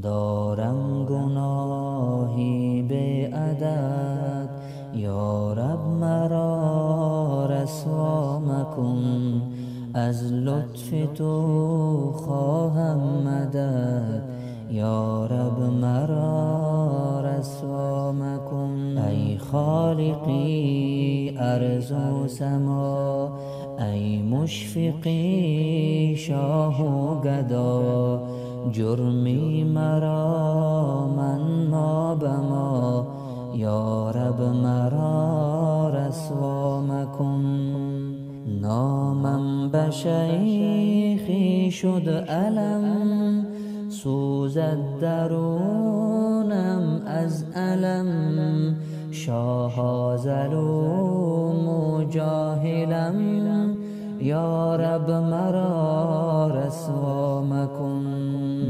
دارم گناهی به عدد، یا رب مرا رسوا مکن. از لطف تو خواهم مدد، یا رب مرا رسوا مکن. ای خالقی ارض و سما، ای مشفقی شاه و گدا. جرمی مرا من ما به ما، یا رب مرا رسوا مکن. نامم به شیخی شد علم، سوزد درونم از علم. شاه ظلوم و جاهلم، یا رب مرا رسوا مکن.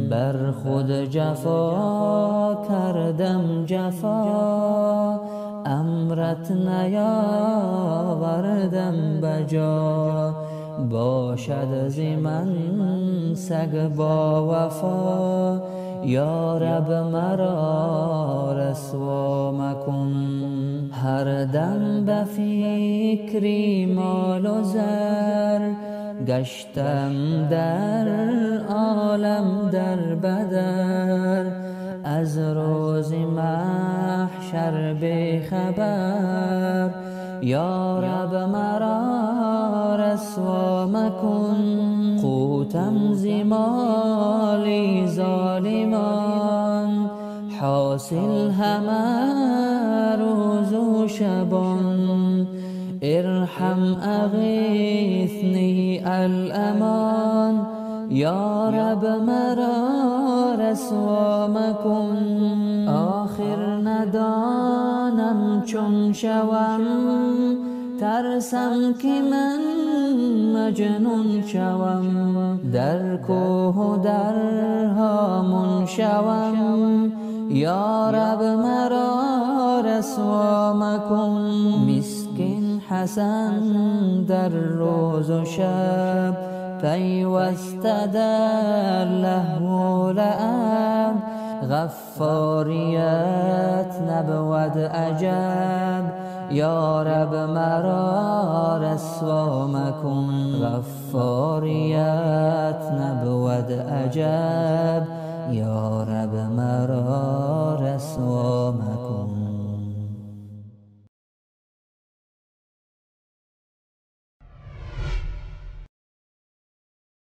بر خود جفا کردم جفا، امرت نیاوردم بجا. باشد ز من سگ با وفا، یا رب مرا رسوا مکن. هر دم به فکری مال و زر، گشتم در عالم در بدر. از روز محشر به خبر، یا رب مرا رسوا مکن. قوتم ز مال ظالمان، حاصل همه روز و شبان. ارحم اغیثنی الامان، یا رب مرا رسوا مکن. آخر ندانم چون شوم، ترسم که من مجنون شوم. در کوه و درها من شوم، یا رب مرا رسوا مکن. مسکین حسن در روز و شب، پیوسته در لهو و لعب. غفاریت نبود عجب، یا رب مرا رسوا مکن. غفاریت نبود عجب، یا رب